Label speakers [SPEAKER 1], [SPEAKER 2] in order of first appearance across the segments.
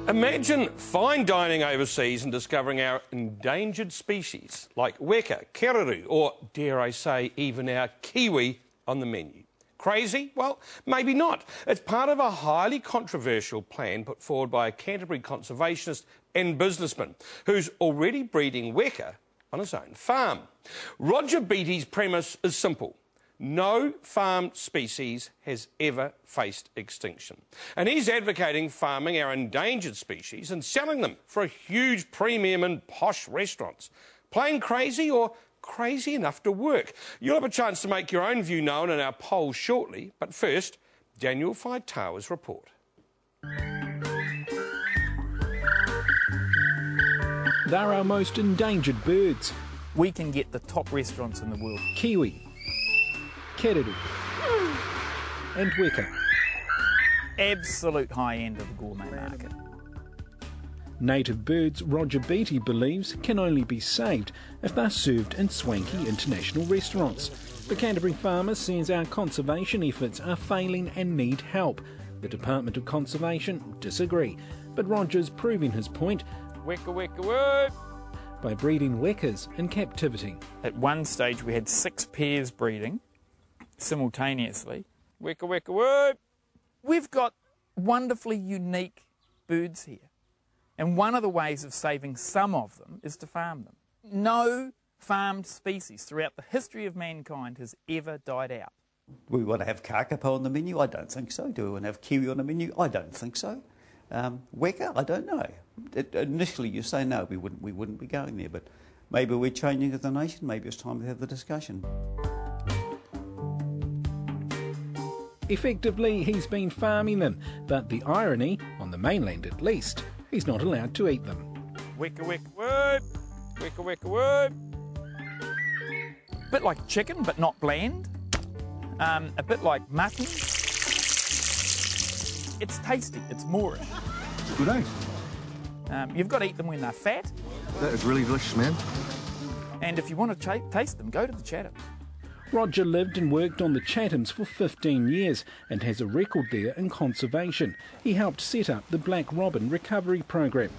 [SPEAKER 1] Imagine fine dining overseas and discovering our endangered species like weka, keruru, or, dare I say, even our kiwi on the menu. Crazy? Well, maybe not. It's part of a highly controversial plan put forward by a Canterbury conservationist and businessman who's already breeding weka on his own farm. Roger Beattie's premise is simple. No farmed species has ever faced extinction. And he's advocating farming our endangered species and selling them for a huge premium in posh restaurants. Plain crazy or crazy enough to work? You'll have a chance to make your own view known in our poll shortly. But first, Daniel Faitawa's report.
[SPEAKER 2] They're our most endangered birds.
[SPEAKER 3] We can get the top restaurants in the world.
[SPEAKER 2] Kiwi, keruru and weka.
[SPEAKER 3] Absolute high end of the gourmet market.
[SPEAKER 2] Native birds, Roger Beattie believes, can only be saved if they're served in swanky international restaurants. The Canterbury farmer says our conservation efforts are failing and need help. The Department of Conservation disagree, but Roger's proving his point
[SPEAKER 3] Weka, weka, whoop.
[SPEAKER 2] by breeding wekas in captivity.
[SPEAKER 3] At one stage we had 6 pairs breeding simultaneously. Weka, weka, whoop. We've got wonderfully unique birds here. And one of the ways of saving some of them is to farm them. No farmed species throughout the history of mankind has ever died out.
[SPEAKER 4] Do we want to have kakapo on the menu? I don't think so. Do we want to have kiwi on the menu? I don't think so. Weka? I don't know. Initially you say no, we wouldn't be going there, but maybe we're changing as a nation. Maybe it's time to have the discussion.
[SPEAKER 2] Effectively, he's been farming them, but the irony, on the mainland at least, he's not allowed to eat them.
[SPEAKER 3] Weka, weka, whoop. Weka, weka, whoop. A bit like chicken, but not bland. A bit like mutton. It's tasty, it's Moorish.
[SPEAKER 5] Good day.
[SPEAKER 3] You've got to eat them when they're fat.
[SPEAKER 5] That is really delicious, man.
[SPEAKER 3] And if you want to taste them, go to the Chatham.
[SPEAKER 2] Roger lived and worked on the Chathams for 15 years and has a record there in conservation. He helped set up the Black Robin Recovery Program.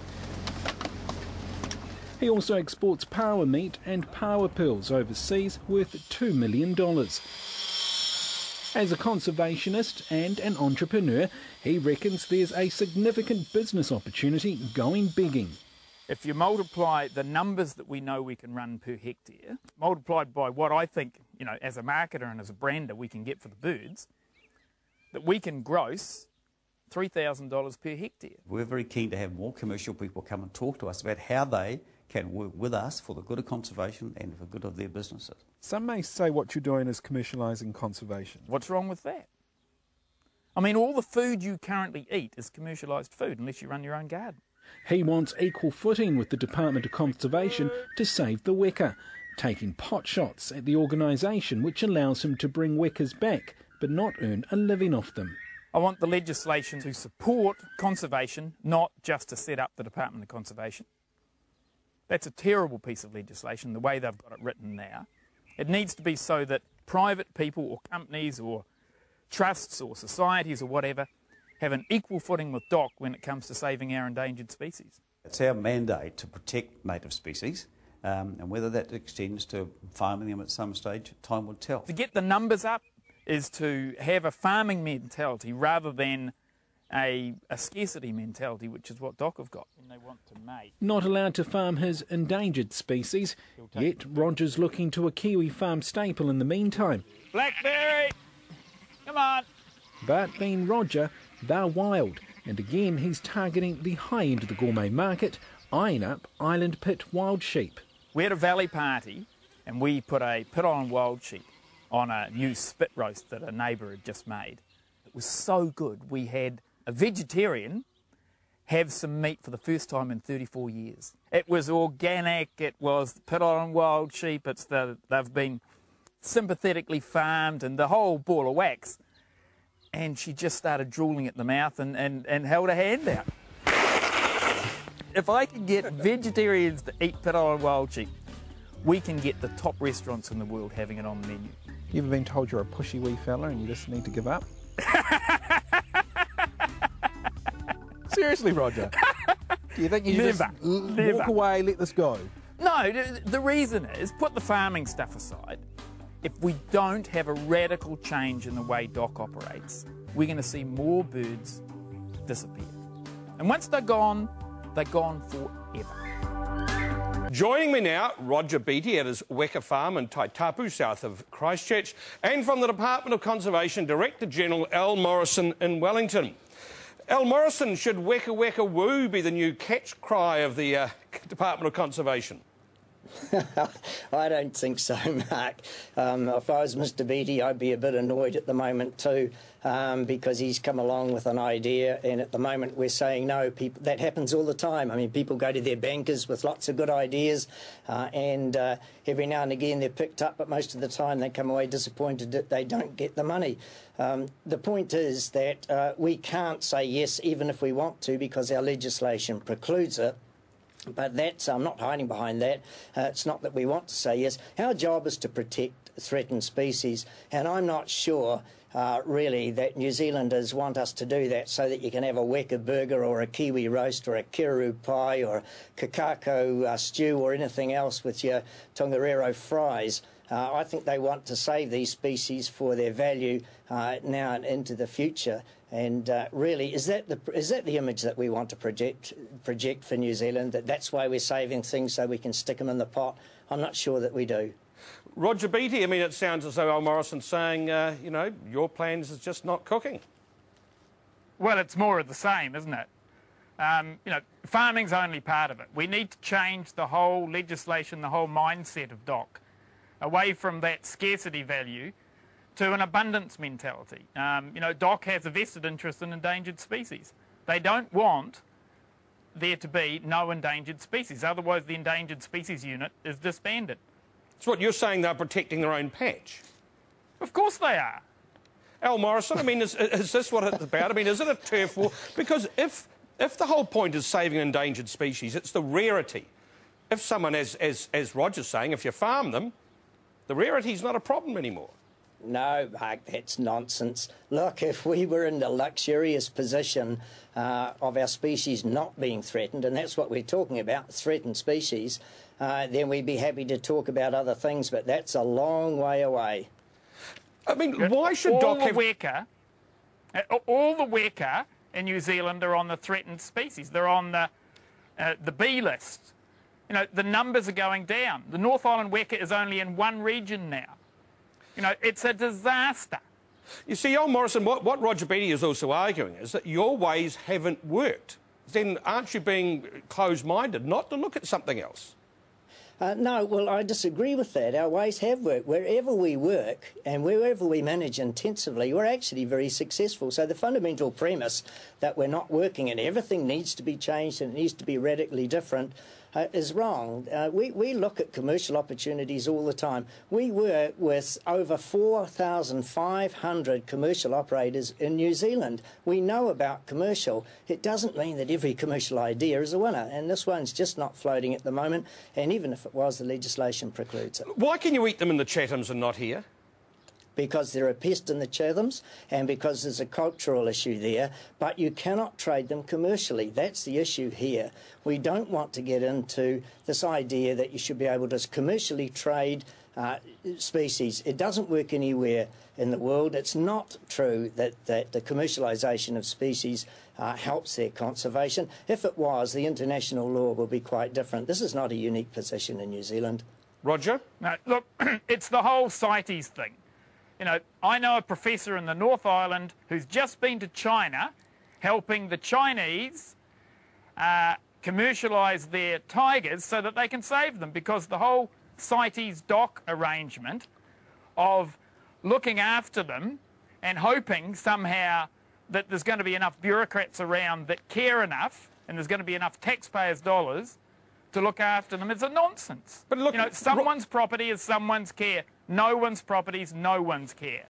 [SPEAKER 2] He also exports power meat and power pearls overseas worth $2 million. As a conservationist and an entrepreneur, he reckons there's a significant business opportunity going begging.
[SPEAKER 3] If you multiply the numbers that we know we can run per hectare, multiplied by what I think, as a marketer and as a brander we can get for the birds, that we can gross $3,000 per hectare.
[SPEAKER 4] We're very keen to have more commercial people come and talk to us about how they can work with us for the good of conservation and for the good of their businesses.
[SPEAKER 6] Some may say what you're doing is commercialising conservation.
[SPEAKER 3] What's wrong with that? I mean, all the food you currently eat is commercialised food unless you run your own garden.
[SPEAKER 2] He wants equal footing with the Department of Conservation to save the weka, taking pot shots at the organisation which allows him to bring wekas back but not earn a living off them.
[SPEAKER 3] I want the legislation to support conservation, not just to set up the Department of Conservation. That's a terrible piece of legislation, the way they've got it written now. It needs to be so that private people or companies or trusts or societies or whatever have an equal footing with DOC when it comes to saving our endangered species.
[SPEAKER 4] It's our mandate to protect native species, and whether that extends to farming them at some stage, time will tell.
[SPEAKER 3] To get the numbers up is to have a farming mentality rather than a scarcity mentality, which is what DOC have got. And they want to mate.
[SPEAKER 2] Not allowed to farm his endangered species, yet Roger's looking to a Kiwi farm staple in the meantime.
[SPEAKER 3] Blackberry! Come on!
[SPEAKER 2] But being Roger, they're wild, and again he's targeting the high end of the gourmet market, eyeing up island pit wild sheep.
[SPEAKER 3] We had a valley party and we put a pit-on wild sheep on a new spit roast that a neighbour had just made. It was so good we had a vegetarian have some meat for the first time in 34 years. It was organic, it was pit-on wild sheep, they've been sympathetically farmed and the whole ball of wax. And she just started drooling at the mouth and held her hand out. If I can get vegetarians to eat pit-on wild sheep, we can get the top restaurants in the world having it on the menu.
[SPEAKER 6] You ever been told you're a pushy wee fella and you just need to give up? Seriously, Roger. Do you think you
[SPEAKER 3] Never.
[SPEAKER 6] just
[SPEAKER 3] Never.
[SPEAKER 6] walk away, let this go?
[SPEAKER 3] No, the reason is, put the farming stuff aside, if we don't have a radical change in the way DOC operates, we're going to see more birds disappear. And once they're gone forever.
[SPEAKER 1] Joining me now, Roger Beattie at his Weka farm in Taitapu, south of Christchurch, and from the Department of Conservation, Director General Al Morrison in Wellington. Al Morrison, should Weka Weka Woo be the new catch cry of the Department of Conservation?
[SPEAKER 7] I don't think so, Mark. If I was Mr Beattie, I'd be a bit annoyed at the moment too, because he's come along with an idea, and at the moment we're saying no. That happens all the time. I mean, people go to their bankers with lots of good ideas, and every now and again they're picked up, but most of the time they come away disappointed that they don't get the money. The point is that we can't say yes even if we want to, because our legislation precludes it. But that's, I'm not hiding behind that. It's not that we want to say yes. Our job is to protect threatened species, and I'm not sure really that New Zealanders want us to do that so that you can have a Weka burger or a kiwi roast or a kiruru pie or a kakako stew or anything else with your tongariro fries. I think they want to save these species for their value now and into the future. And really, is that the image that we want to project for New Zealand? That's why we're saving things so we can stick them in the pot? I'm not sure that we do.
[SPEAKER 1] Roger Beattie, I mean, it sounds as though Al Morrison's saying, you know, your plans is just not cooking.
[SPEAKER 3] Well, it's more of the same, isn't it? You know, farming's only part of it. We need to change the whole legislation, the whole mindset of DOC, away from that scarcity value to an abundance mentality. You know, DOC has a vested interest in endangered species. They don't want there to be no endangered species, otherwise the endangered species unit is disbanded.
[SPEAKER 1] So what, you're saying they're protecting their own patch?
[SPEAKER 3] Of course they are.
[SPEAKER 1] Al Morrison, I mean, is this what it's about? I mean, is it a turf war? Because if the whole point is saving an endangered species, it's the rarity. If someone, as Roger's saying, if you farm them, the rarity's not a problem anymore.
[SPEAKER 7] No, Mark, that's nonsense. Look, if we were in the luxurious position of our species not being threatened, and that's what we're talking about, threatened species, then we'd be happy to talk about other things, but that's a long way away.
[SPEAKER 1] I mean, why should DOC have...
[SPEAKER 3] all the Weka in New Zealand are on the threatened species. They're on the B list. You know, the numbers are going down. The North Island Weka is only in one region now. You know, it's a disaster.
[SPEAKER 1] You see, Al Morrison, what Roger Beattie is also arguing is that your ways haven't worked. Then aren't you being closed-minded not to look at something else?
[SPEAKER 7] No, well, I disagree with that. Our ways have worked. Wherever we work and wherever we manage intensively, we're actually very successful. So the fundamental premise that we're not working and everything needs to be changed and it needs to be radically different is wrong. We look at commercial opportunities all the time. We work with over 4,500 commercial operators in New Zealand. We know about commercial. It doesn't mean that every commercial idea is a winner, and this one's just not floating at the moment, and even if it was, the legislation precludes it.
[SPEAKER 1] Why can you eat them in the Chathams and not here?
[SPEAKER 7] Because they're a pest in the Chathams and because there's a cultural issue there, but you cannot trade them commercially. That's the issue here. We don't want to get into this idea that you should be able to commercially trade species. It doesn't work anywhere in the world. It's not true that the commercialisation of species helps their conservation. If it was, the international law would be quite different. This is not a unique position in New Zealand.
[SPEAKER 1] Roger?
[SPEAKER 3] No, look, it's the whole CITES thing. You know, I know a professor in the North Island who's just been to China helping the Chinese commercialise their tigers so that they can save them, because the whole CITES DOC arrangement of looking after them and hoping somehow that there's going to be enough bureaucrats around that care enough and there's going to be enough taxpayers' dollars to look after them is a nonsense.
[SPEAKER 1] But look,
[SPEAKER 3] you know, someone's property is someone's care. No one's property is no one's care.